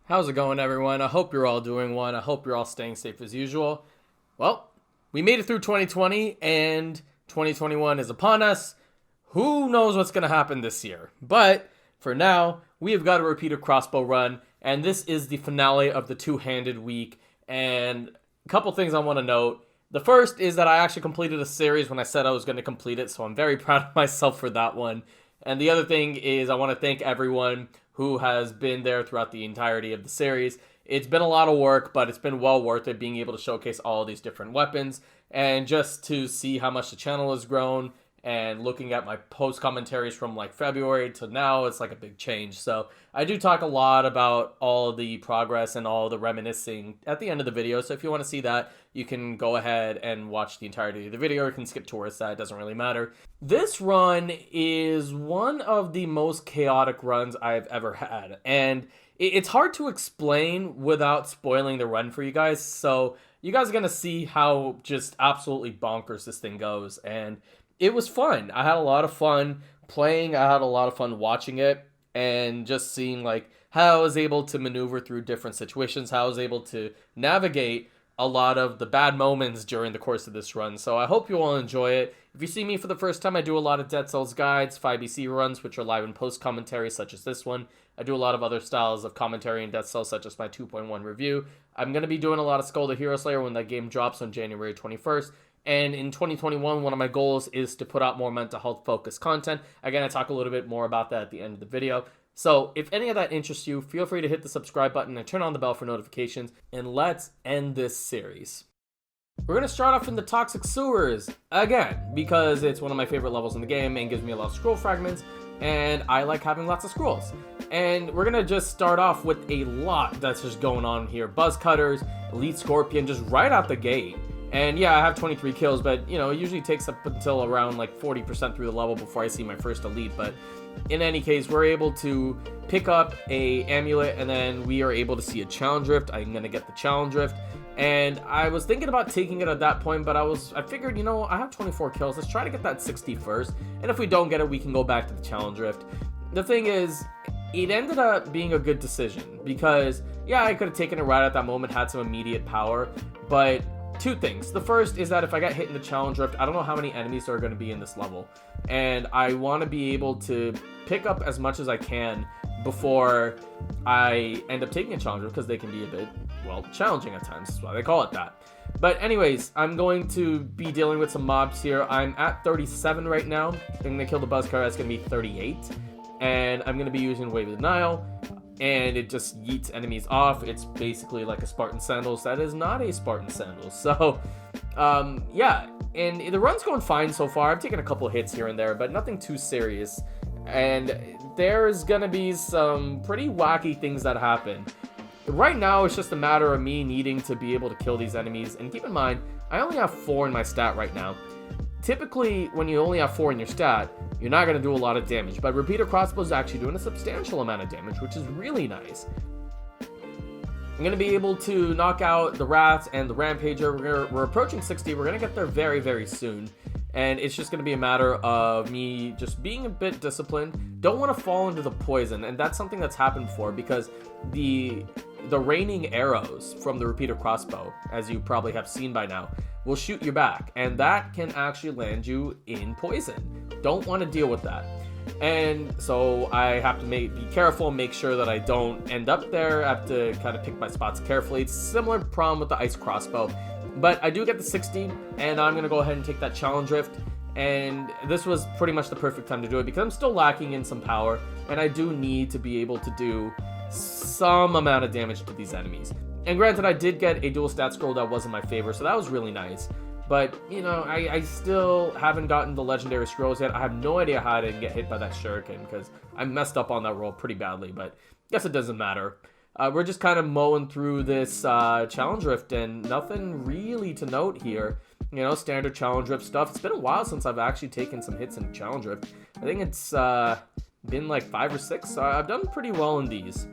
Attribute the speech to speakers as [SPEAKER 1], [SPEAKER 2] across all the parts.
[SPEAKER 1] How's it going, everyone? I hope you're all doing well. I hope you're all staying safe as usual. Well, we made it through 2020 and 2021 is upon us. Who knows what's going to happen this year? But for now, we have got to repeat a crossbow run, and this is the finale of the two-handed week. And a couple things I want to note. The first is that I actually completed a series when I said I was going to complete it, so I'm very proud of myself for that one. And the other thing is I want to thank everyone who has been there throughout the entirety of the series. It's been a lot of work, but it's been well worth it being able to showcase all of these different weapons and just to see how much the channel has grown. And looking at my post commentaries from like February to now, it's like a big change. So I do talk a lot about all the progress and all the reminiscing at the end of the video. So if you want to see that, you can go ahead and watch the entirety of the video. You can skip towards that. It doesn't really matter. This run is one of the most chaotic runs I've ever had. And it's hard to explain without spoiling the run for you guys. So you guys are going to see how just absolutely bonkers this thing goes. And it was fun. I had a lot of fun playing. I had a lot of fun watching it and just seeing like how I was able to maneuver through different situations, how I was able to navigate a lot of the bad moments during the course of this run. So I hope you all enjoy it. If you see me for the first time, I do a lot of Dead Cells guides, 5BC runs, which are live and post commentary, such as this one. I do a lot of other styles of commentary in Dead Cells, such as my 2.1 review. I'm going to be doing a lot of Skull the Hero Slayer when that game drops on January 21st. And in 2021, one of my goals is to put out more mental health focused content. Again, I talk a little bit more about that at the end of the video. So if any of that interests you, feel free to hit the subscribe button and turn on the bell for notifications. And let's end this series. We're going to start off in the Toxic Sewers again, because it's one of my favorite levels in the game and gives me a lot of scroll fragments. And I like having lots of scrolls. And we're going to just start off with a lot that's just going on here. Buzz Cutters, Elite Scorpion, just right out the gate. And yeah, I have 23 kills, but, you know, it usually takes up until around like 40% through the level before I see my first elite. But in any case, we're able to pick up a amulet, and then we are able to see a challenge rift. I'm going to get the challenge rift. And I was thinking about taking it at that point, but I figured, you know, I have 24 kills. Let's try to get that 60 first. And if we don't get it, we can go back to the challenge rift. The thing is, it ended up being a good decision because, yeah, I could have taken it right at that moment, had some immediate power, but two things. The first is that if I get hit in the challenge rift, I don't know how many enemies are going to be in this level. And I want to be able to pick up as much as I can before I end up taking a challenge rift, because they can be a bit, well, challenging at times. That's why they call it that. But anyways, I'm going to be dealing with some mobs here. I'm at 37 right now. I'm going to kill the Buzzcutter. That's going to be 38. And I'm going to be using Wave of Denial. And it just yeets enemies off. It's basically like a Spartan Sandals. That is not a Spartan Sandals. So, yeah. And the run's going fine so far. I've taken a couple hits here and there, but nothing too serious. And there's going to be some pretty wacky things that happen. Right now, it's just a matter of me needing to be able to kill these enemies. And keep in mind, I only have 4 in my stat right now. Typically, when you only have 4 in your stat, you're not going to do a lot of damage, but Repeater Crossbow is actually doing a substantial amount of damage, which is really nice. I'm going to be able to knock out the Rats and the Rampager. We're approaching 60. We're going to get there very, very soon, and it's just going to be a matter of me just being a bit disciplined. Don't want to fall into the poison, and that's something that's happened before, because the raining arrows from the Repeater Crossbow, as you probably have seen by now, will shoot you back, and that can actually land you in poison. Don't want to deal with that. And so I have to be careful and make sure that I don't end up there. I have to kind of pick my spots carefully. It's a similar problem with the Ice Crossbow. But I do get the 60, and I'm going to go ahead and take that challenge rift. And this was pretty much the perfect time to do it, because I'm still lacking in some power, and I do need to be able to do some amount of damage to these enemies. And granted, I did get a dual stat scroll that wasn't my favorite, so that was really nice. But, you know, I still haven't gotten the legendary scrolls yet. I have no idea how I didn't get hit by that shuriken, because I messed up on that roll pretty badly, but I guess it doesn't matter. We're just kind of mowing through this challenge rift, and nothing really to note here. You know, standard challenge rift stuff. It's been a while since I've actually taken some hits in challenge rift. I think it's been like 5 or 6, so I've done pretty well in these.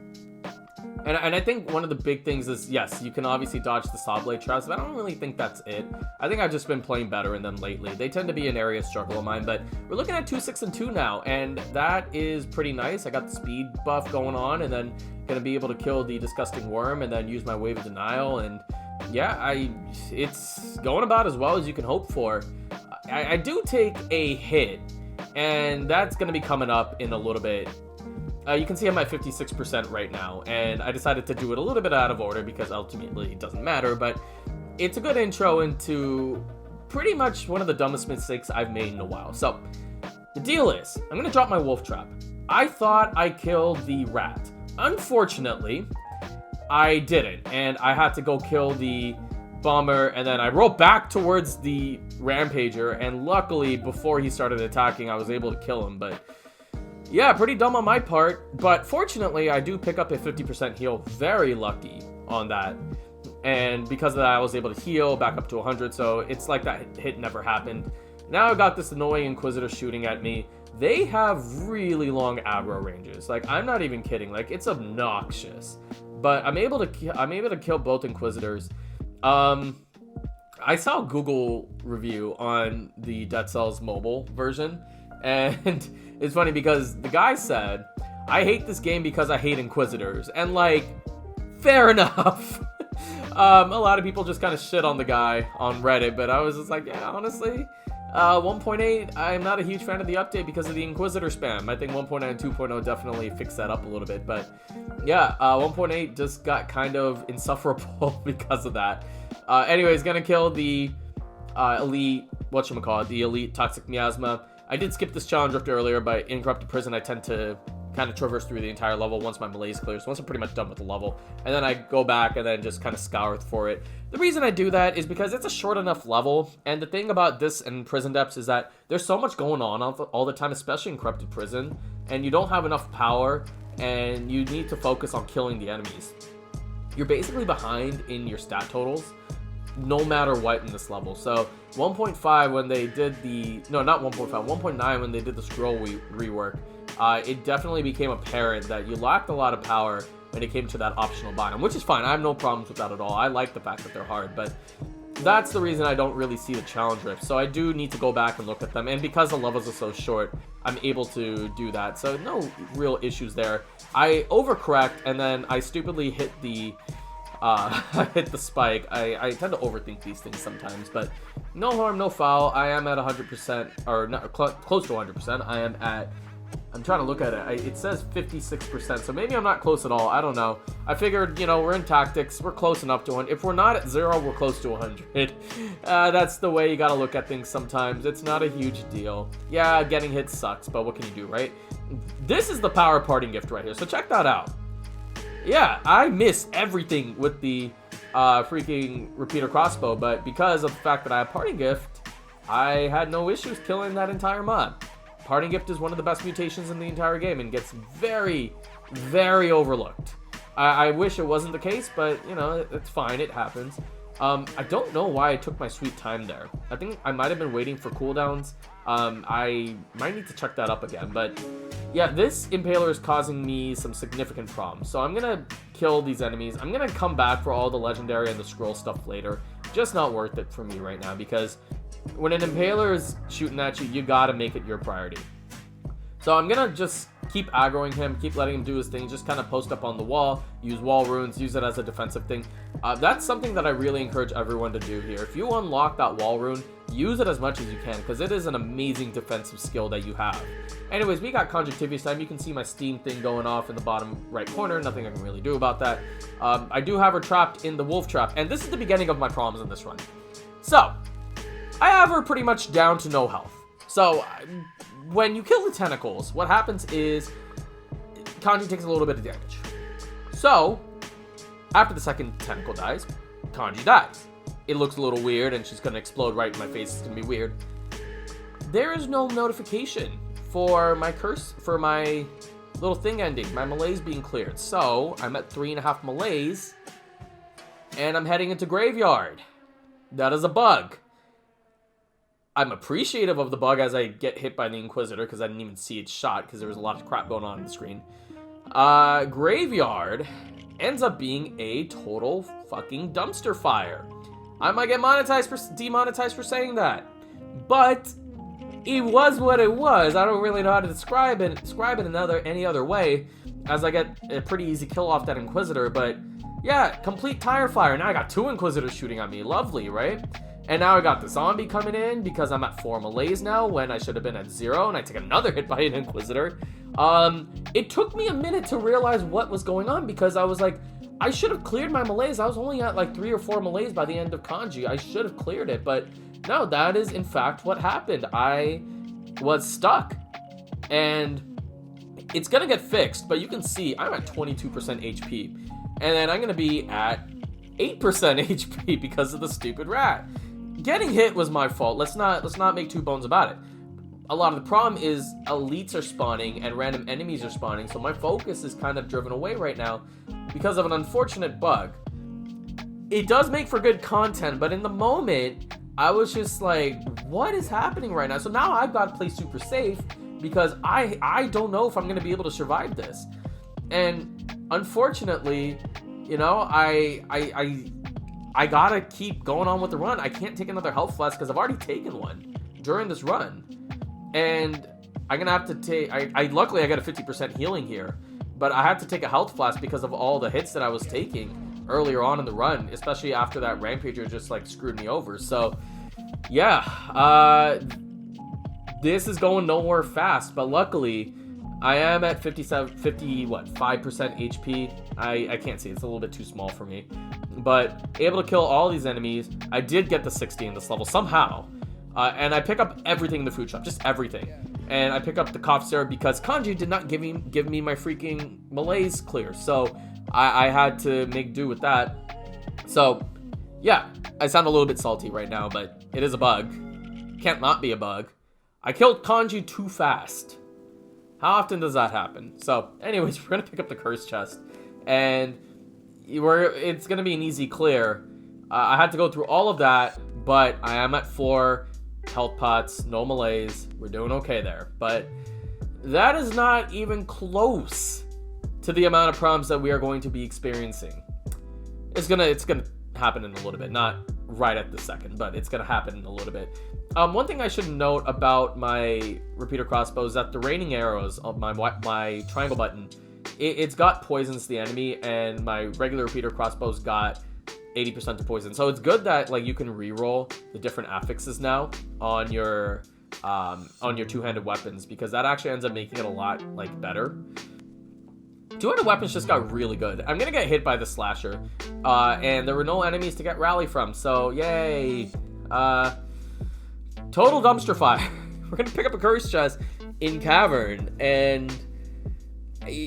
[SPEAKER 1] And I think one of the big things is, yes, you can obviously dodge the saw blade traps, but I don't really think that's it. I think I've just been playing better in them lately. They tend to be an area of struggle of mine, but we're looking at 2, 6, and 2 now, and that is pretty nice. I got the speed buff going on, and then gonna be able to kill the disgusting worm, and then use my wave of denial, and yeah, it's going about as well as you can hope for. I do take a hit, and that's gonna be coming up in a little bit. You can see I'm at 56% right now, and I decided to do it a little bit out of order because ultimately it doesn't matter, but it's a good intro into pretty much one of the dumbest mistakes I've made in a while. So, the deal is, I'm going to drop my wolf trap. I thought I killed the rat. Unfortunately, I didn't, and I had to go kill the bomber, and then I rolled back towards the rampager, and luckily, before he started attacking, I was able to kill him, but yeah, pretty dumb on my part, but fortunately, I do pick up a 50% heal. Very lucky on that. And because of that, I was able to heal back up to 100, so it's like that hit never happened. Now I've got this annoying Inquisitor shooting at me. They have really long aggro ranges. Like, I'm not even kidding. Like, it's obnoxious. But I'm able to kill both Inquisitors. I saw a Google review on the Dead Cells mobile version, and it's funny because the guy said, I hate this game because I hate Inquisitors. And, like, fair enough. A lot of people just kind of shit on the guy on Reddit, but I was just like, yeah, honestly, 1.8, I'm not a huge fan of the update because of the Inquisitor spam. I think 1.9 and 2.0 definitely fixed that up a little bit, but yeah, 1.8 just got kind of insufferable because of that. Anyways, gonna kill the elite, the elite Toxic Miasma. I did skip this challenge rift earlier, but in Corrupted Prison, I tend to kind of traverse through the entire level once my malaise clears. So once I'm pretty much done with the level, and then I go back and then just kind of scour for it. The reason I do that is because it's a short enough level, and the thing about this and Prison Depths is that there's so much going on all the time, especially in Corrupted Prison, and you don't have enough power, and you need to focus on killing the enemies. You're basically behind in your stat totals, no matter what in this level. So 1.5 when they did the, no, not 1.5, 1.9 when they did the scroll rework, it definitely became apparent that you lacked a lot of power when it came to that optional biome, which is fine. I have no problems with that at all. I like the fact that they're hard, but that's the reason I don't really see the challenge rift. So I do need to go back and look at them, and because the levels are so short, I'm able to do that. So no real issues there. I overcorrect, and then I stupidly hit the I hit the spike. I tend to overthink these things sometimes, but no harm, no foul. I am at 100%, or not, close to 100%. I'm trying to look at it. It says 56%, so maybe I'm not close at all. I don't know. I figured, you know, we're in tactics. We're close enough to 100. If we're not at 0, we're close to 100. That's the way you gotta look at things sometimes. It's not a huge deal. Yeah, getting hit sucks, but what can you do, right? This is the power parting gift right here, so check that out. Yeah, I miss everything with the freaking repeater crossbow, but because of the fact that I have parting gift, I had no issues killing that entire mob. Parting gift is one of the best mutations in the entire game and gets very, very overlooked. I wish it wasn't the case, but, you know, it's fine. It happens. I don't know why I took my sweet time there. I think I might have been waiting for cooldowns. I might need to check that up again, but yeah, this Impaler is causing me some significant problems. So I'm going to kill these enemies. I'm going to come back for all the legendary and the scroll stuff later. Just not worth it for me right now, because when an Impaler is shooting at you, you got to make it your priority. So I'm going to just keep aggroing him, keep letting him do his thing, just kind of post up on the wall, use wall runes, use it as a defensive thing. That's something that I really encourage everyone to do here. If you unlock that wall rune, use it as much as you can, because it is an amazing defensive skill that you have. Anyways, we got Conjunctivious time. You can see my Steam thing going off in the bottom right corner. Nothing I can really do about that. I do have her trapped in the wolf trap, and this is the beginning of my problems in this run. So, I have her pretty much down to no health. So, when you kill the tentacles, what happens is Kanji takes a little bit of damage. So, after the second tentacle dies, Kanji dies. It looks a little weird, and she's going to explode right in my face. It's going to be weird. There is no notification for my curse, for my little thing ending, my malaise being cleared. So, I'm at 3.5 malaise, and I'm heading into graveyard. That is a bug. I'm appreciative of the bug as I get hit by the Inquisitor, because I didn't even see its shot, because there was a lot of crap going on the screen. Graveyard ends up being a total fucking dumpster fire. I might get demonetized for saying that, but it was what it was. I don't really know how to describe it any other way, as I get a pretty easy kill off that Inquisitor. But yeah, complete tire fire. Now I got 2 Inquisitors shooting at me. Lovely, right? And now I got the zombie coming in because I'm at 4 melees now when I should have been at 0, and I take another hit by an Inquisitor. It took me a minute to realize what was going on because I was like, I should have cleared my melees. I was only at like 3 or 4 melees by the end of Kanji. I should have cleared it, but no, that is in fact what happened. I was stuck, and it's gonna get fixed, but you can see I'm at 22% HP, and then I'm gonna be at 8% HP because of the stupid rat. Getting hit was my fault. Let's not make two bones about it. A lot of the problem is elites are spawning and random enemies are spawning, so my focus is kind of driven away right now because of an unfortunate bug. It does make for good content, but in the moment, I was just like, what is happening right now? So now I've got to play super safe because I don't know if I'm going to be able to survive this. And unfortunately, you know, I gotta keep going on with the run. I can't take another health flask because I've already taken one during this run. And I'm gonna have to take, luckily I got a 50% healing here, but I had to take a health flask because of all the hits that I was taking earlier on in the run, especially after that Rampager just like screwed me over. So yeah, this is going nowhere fast, but luckily I am at 5% HP. I can't see, it's a little bit too small for me, but able to kill all these enemies. I did get the 60 in this level somehow. And I pick up everything in the food shop, just everything. And I pick up the cough syrup because Kanji did not give me my freaking malaise clear. So I had to make do with that. So yeah, I sound a little bit salty right now, but it is a bug. Can't not be a bug. I killed Kanji too fast. How often does that happen? So anyways, we're gonna pick up the curse chest, and it's gonna be an easy clear. I had to go through all of that, but I am at 4 health pots, no malaise. We're doing okay there, but that is not even close to the amount of problems that we are going to be experiencing. It's gonna happen in a little bit, not right at the second, but it's gonna happen in a little bit. One thing I should note about my repeater crossbow is that the raining arrows of my triangle button, it's got poisons to the enemy, and my regular repeater crossbow's got 80% to poison. So it's good that like you can reroll the different affixes now on your two-handed weapons, because that actually ends up making it a lot like better. Two-handed weapons just got really good. I'm gonna get hit by the slasher, and there were no enemies to get rally from, so yay. Total dumpster fire. We're gonna pick up a curse chest in Cavern, and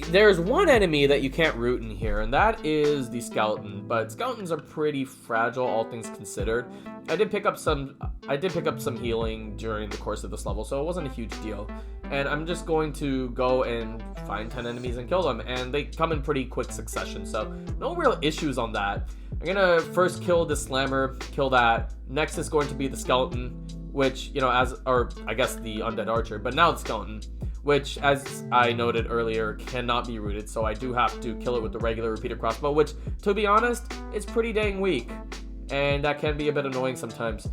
[SPEAKER 1] there's one enemy that you can't root in here, and that is the skeleton. But skeletons are pretty fragile, all things considered. I did pick up some healing during the course of this level, so it wasn't a huge deal. And I'm just going to go and find 10 enemies and kill them, and they come in pretty quick succession, so no real issues on that. I'm gonna first kill the slammer, kill that. Next is going to be the skeleton, which, you know, I guess the undead archer, but now the skeleton, which, as I noted earlier, cannot be rooted, so I do have to kill it with the regular repeater crossbow, which, to be honest, is pretty dang weak, and that can be a bit annoying sometimes.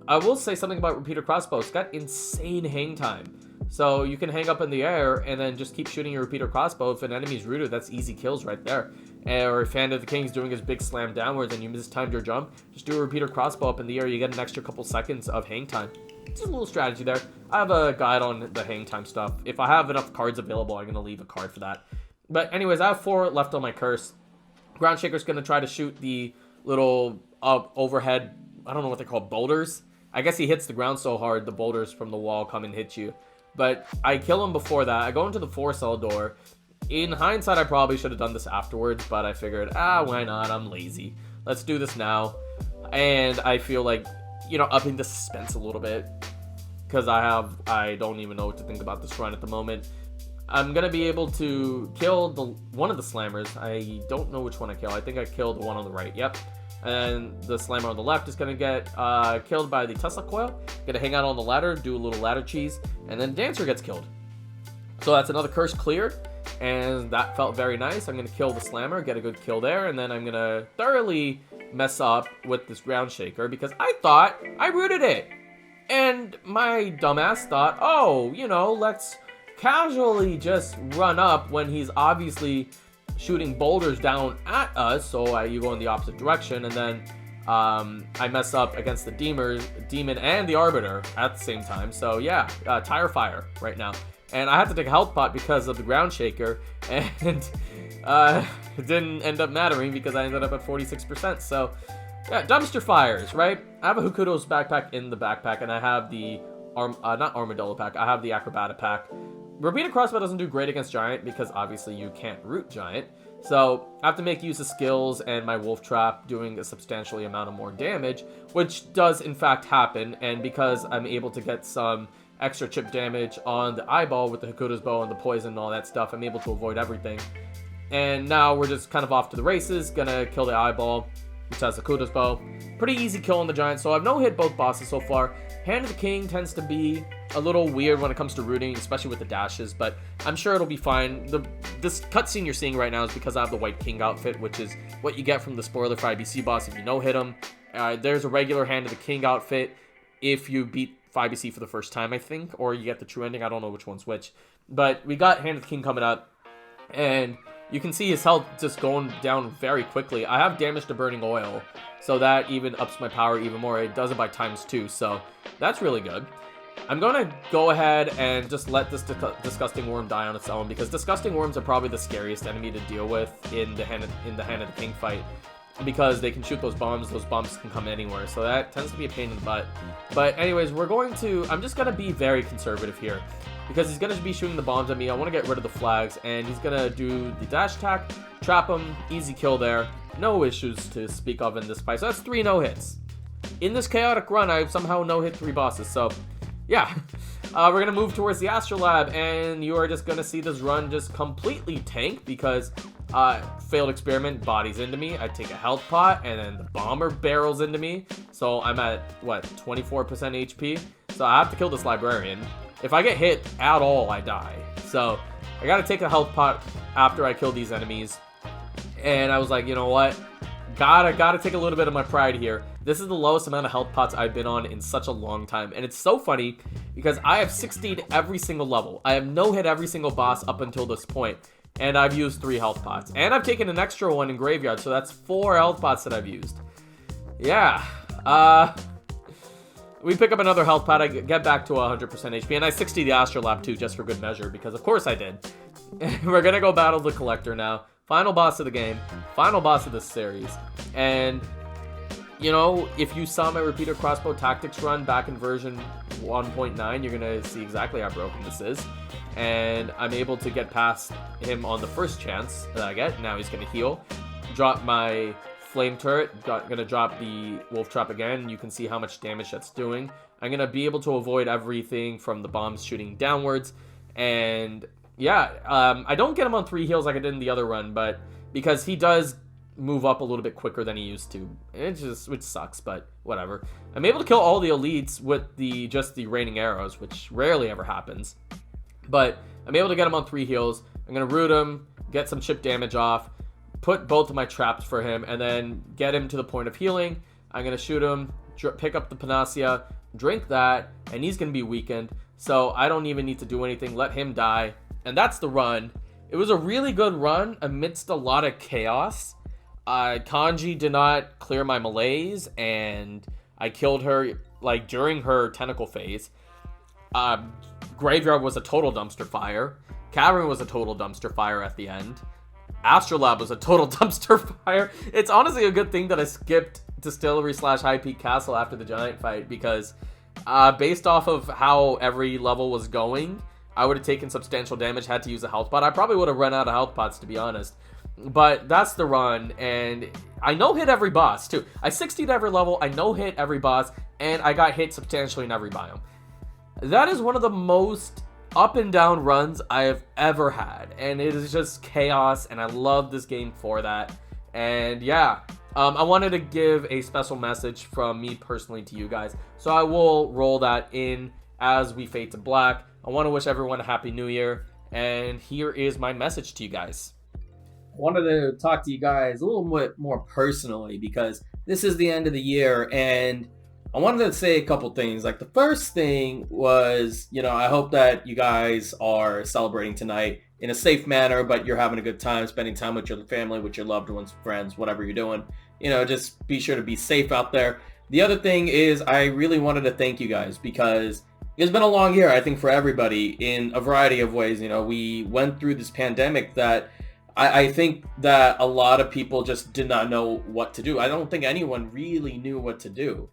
[SPEAKER 1] I will say something about repeater crossbow. It's got insane hang time, so you can hang up in the air and then just keep shooting your repeater crossbow. If an enemy's rooted, that's easy kills right there. Or if Hand of the King's doing his big slam downwards and you mistimed your jump, just do a repeater crossbow up in the air, you get an extra couple seconds of hang time. It's a little strategy there. I have a guide on the hang time stuff. If I have enough cards available, I'm going to leave a card for that. But anyways, I have 4 left on my curse. Ground Shaker's going to try to shoot the little overhead, I don't know what they're called, boulders. I guess he hits the ground so hard, the boulders from the wall come and hit you. But I kill him before that. I go into the 4-cell door. In hindsight, I probably should have done this afterwards, but I figured, why not? I'm lazy. Let's do this now. And I feel like, you know, upping the suspense a little bit, because I don't even know what to think about this run at the moment. I'm gonna be able to kill one of the slammers. I don't know which one I kill. I think I killed the one on the right. Yep. And the slammer on the left is gonna get killed by the Tesla coil. Gonna hang out on the ladder, do a little ladder cheese, and then Dancer gets killed. So that's another curse cleared. and that felt very nice. I'm going to kill the slammer, get a good kill there, and then I'm going to thoroughly mess up with this ground shaker because I thought I rooted it. And my dumbass thought, oh, you know, let's casually just run up when he's obviously shooting boulders down at us, so you go in the opposite direction, and then I mess up against the demon and the arbiter at the same time. So yeah, tire fire right now. And I had to take a health pot because of the ground shaker, and it didn't end up mattering because I ended up at 46%. So yeah, dumpster fires, right? I have a Hokuto's backpack in the backpack, and I have the not armadillo pack, I have the acrobata pack. Repeated crossbow doesn't do great against giant because obviously you can't root giant. So I have to make use of skills and my wolf trap doing a substantially amount of more damage, which does in fact happen. And because I'm able to get some extra chip damage on the eyeball with the Hokuto's bow and the poison and all that stuff, I'm able to avoid everything. And now we're just kind of off to the races, gonna kill the eyeball, which has the Hokuto's bow. Pretty easy kill on the giant, so I've no-hit both bosses so far. Hand of the King tends to be a little weird when it comes to rooting, especially with the dashes, but I'm sure it'll be fine. This cutscene you're seeing right now is because I have the White King outfit, which is what you get from the spoiler for IBC boss if you no-hit him. There's a regular Hand of the King outfit if you beat 5BC for the first time, I think, or you get the true ending. I don't know which one's which. But we got Hand of the King coming up, and you can see his health just going down very quickly. I have damage to burning oil, so that even ups my power even more. It does it by ×2, so that's really good. I'm going to go ahead and just let this disgusting worm die on its own, because disgusting worms are probably the scariest enemy to deal with in the Hand of the King fight, because they can shoot those bombs can come anywhere, so that tends to be a pain in the butt. But anyways, I'm just going to be very conservative here, because he's going to be shooting the bombs at me. I want to get rid of the flags, and he's going to do the dash attack, trap him, easy kill there. No issues to speak of in this fight, so that's 3 no-hits. In this chaotic run, I've somehow no-hit 3 bosses, so yeah. We're going to move towards the Astrolabe, and you are just going to see this run just completely tank, because failed experiment bodies into me. I take a health pot, and then the bomber barrels into me. So I'm at, what, 24% HP? So I have to kill this librarian. If I get hit at all, I die. So I gotta take a health pot after I kill these enemies. And I was like, you know what? Gotta take a little bit of my pride here. This is the lowest amount of health pots I've been on in such a long time. And it's so funny because I have 60'd every single level. I have no-hit every single boss up until this point. And I've used 3 health pots. And I've taken an extra one in Graveyard, so that's 4 health pots that I've used. Yeah. We pick up another health pot, I get back to 100% HP, and I 60 the Astrolabe too, just for good measure, because of course I did. We're gonna go battle the Collector now. Final boss of the game. Final boss of this series. And, you know, if you saw my repeater crossbow tactics run back in version 1.9, you're gonna see exactly how broken this is. And I'm able to get past him on the first chance that I get. Now he's gonna heal. Drop my flame turret, gonna drop the wolf trap again. You can see how much damage that's doing. I'm gonna be able to avoid everything from the bombs shooting downwards. And yeah, I don't get him on 3 heals like I did in the other run, but because he does move up a little bit quicker than he used to, which sucks, but whatever. I'm able to kill all the elites with just the raining arrows, which rarely ever happens. But I'm able to get him on 3 heals. I'm gonna root him, get some chip damage off, put both of my traps for him, and then get him to the point of healing. I'm going to shoot him, pick up the Panacea, drink that, and he's going to be weakened. So I don't even need to do anything. Let him die. And that's the run. It was a really good run amidst a lot of chaos. Kanji did not clear my malaise, and I killed her like during her tentacle phase. Graveyard was a total dumpster fire. Cavern was a total dumpster fire at the end. Astrolabe was a total dumpster fire. It's honestly a good thing that I skipped Distillery / High Peak Castle after the giant fight, because based off of how every level was going, I would have taken substantial damage, had to use a health pot. I probably would have run out of health pots, to be honest. But that's the run, and I no-hit every boss, too. I 60'd every level, I no-hit every boss, and I got hit substantially in every biome. That is one of the most up and down runs I have ever had, and it is just chaos, and I love this game for that. And yeah, I wanted to give a special message from me personally to you guys, so I will roll that in as we fade to black. I want to wish everyone a happy new year, and here is my message to you guys.
[SPEAKER 2] I wanted to talk to you guys a little bit more personally because this is the end of the year, and I wanted to say a couple things. Like, the first thing was, I hope that you guys are celebrating tonight in a safe manner, but you're having a good time, spending time with your family, with your loved ones, friends, whatever you're doing. Just be sure to be safe out there. The other thing is, I really wanted to thank you guys because it's been a long year, I think, for everybody in a variety of ways. We went through this pandemic that I think that a lot of people just did not know what to do. I don't think anyone really knew what to do.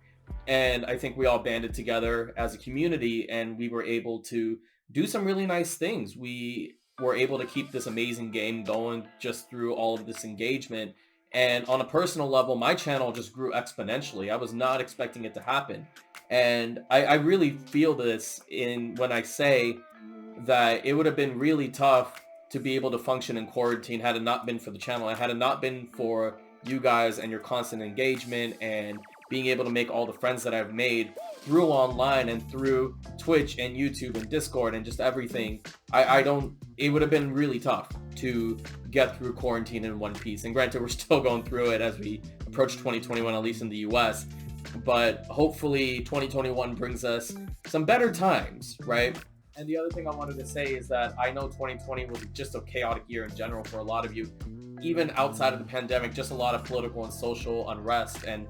[SPEAKER 2] And I think we all banded together as a community, and we were able to do some really nice things. We were able to keep this amazing game going just through all of this engagement. And on a personal level, my channel just grew exponentially. I was not expecting it to happen. And I really feel this when I say that it would have been really tough to be able to function in quarantine had it not been for the channel, and had it not been for you guys and your constant engagement and being able to make all the friends that I've made through online and through Twitch and YouTube and Discord and just everything. It would have been really tough to get through quarantine in one piece. And granted, we're still going through it as we approach 2021, at least in the US. But hopefully 2021 brings us some better times, right? And the other thing I wanted to say is that I know 2020 was just a chaotic year in general for a lot of you. Even outside of the pandemic, just a lot of political and social unrest. And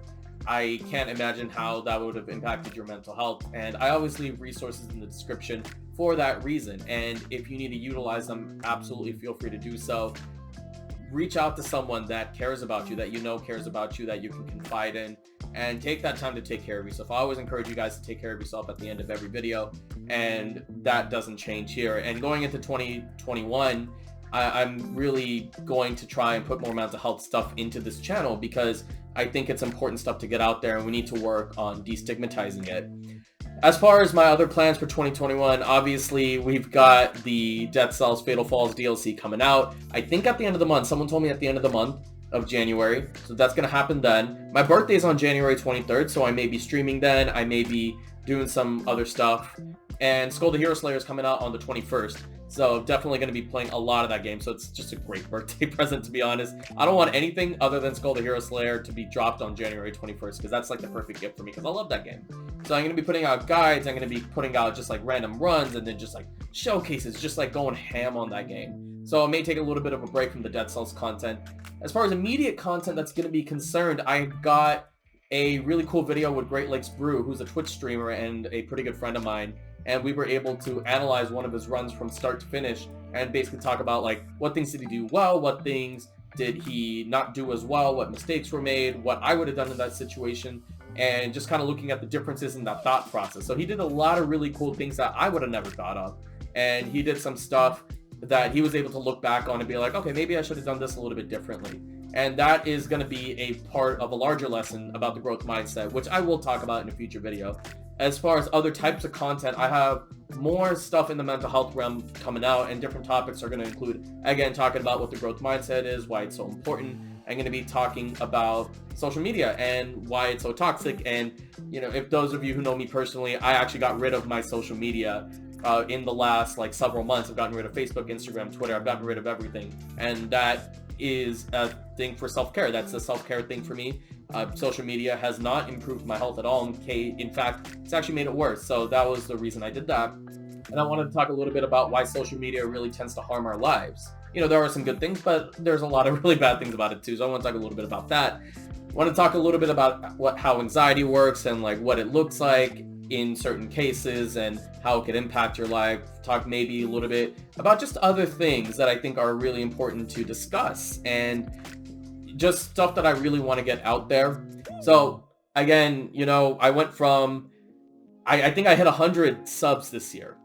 [SPEAKER 2] I can't imagine how that would have impacted your mental health. And I always leave resources in the description for that reason. And if you need to utilize them, absolutely feel free to do so. Reach out to someone that cares about you, that cares about you, that you can confide in, and take that time to take care of yourself. I always encourage you guys to take care of yourself at the end of every video, and that doesn't change here. And going into 2021, I'm really going to try and put more mental health stuff into this channel because I think it's important stuff to get out there, and we need to work on destigmatizing it. As far as my other plans for 2021, obviously we've got the Dead Cells Fatal Falls DLC coming out. I think at the end of the month. Someone told me at the end of the month of January, so that's going to happen then. My birthday is on January 23rd, so I may be streaming then. I may be doing some other stuff. And Skull the Hero Slayer is coming out on the 21st. So definitely going to be playing a lot of that game. So it's just a great birthday present, to be honest. I don't want anything other than Skull the Hero Slayer to be dropped on January 21st, because that's like the perfect gift for me, because I love that game. So I'm going to be putting out guides. I'm going to be putting out just like random runs, and then just like showcases, just like going ham on that game. So I may take a little bit of a break from the Dead Cells content. As far as immediate content that's going to be concerned, I got a really cool video with Great Lakes Brew, who's a Twitch streamer and a pretty good friend of mine. And we were able to analyze one of his runs from start to finish and basically talk about like what things did he do well, what things did he not do as well, what mistakes were made, what I would have done in that situation, and just kind of looking at the differences in that thought process. So he did a lot of really cool things that I would have never thought of, and he did some stuff that he was able to look back on and be like, okay, maybe I should have done this a little bit differently. And that is going to be a part of a larger lesson about the growth mindset, which I will talk about in a future video. As far as other types of content, I have more stuff in the mental health realm coming out, and different topics are going to include, again, talking about what the growth mindset is, why it's so important. I'm going to be talking about social media and why it's so toxic. And, if those of you who know me personally, I actually got rid of my social media in the last several months. I've gotten rid of Facebook, Instagram, Twitter. I've gotten rid of everything. And that is a thing for self-care. That's a self-care thing for me. Social media has not improved my health at all. In fact, it's actually made it worse. So that was the reason I did that. And I wanted to talk a little bit about why social media really tends to harm our lives. There are some good things, but there's a lot of really bad things about it too. So I want to talk a little bit about that. I want to talk a little bit about how anxiety works and what it looks like in certain cases and how it could impact your life. Talk maybe a little bit about just other things that I think are really important to discuss, and just stuff that I really want to get out there. So again, I went from, I think I hit 100 subs this year.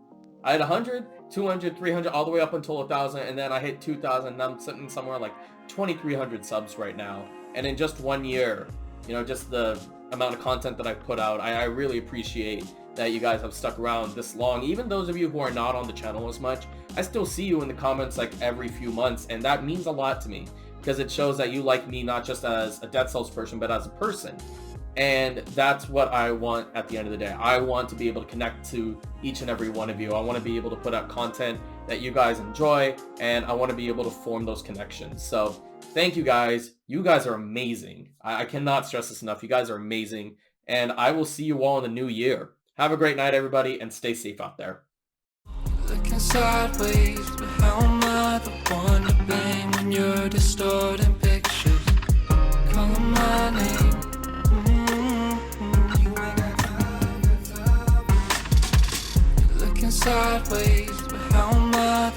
[SPEAKER 2] I had 100, 200, 300, all the way up until 1,000, and then I hit 2,000, and I'm sitting somewhere like 2,300 subs right now. And in just 1 year, just the amount of content that I put out, I really appreciate that you guys have stuck around this long. Even those of you who are not on the channel as much, I still see you in the comments every few months, and that means a lot to me, because it shows that you like me not just as a Dead Cells person, but as a person. And that's what I want at the end of the day. I want to be able to connect to each and every one of you. I want to be able to put out content that you guys enjoy, and I want to be able to form those connections. So thank you guys. You guys are amazing. I cannot stress this enough. You guys are amazing. And I will see you all in the new year. Have a great night, everybody, and stay safe out there.
[SPEAKER 3] Looking sideways, but how am I the one to blame when you're distorting pictures? Calling my name. Looking sideways, but how am I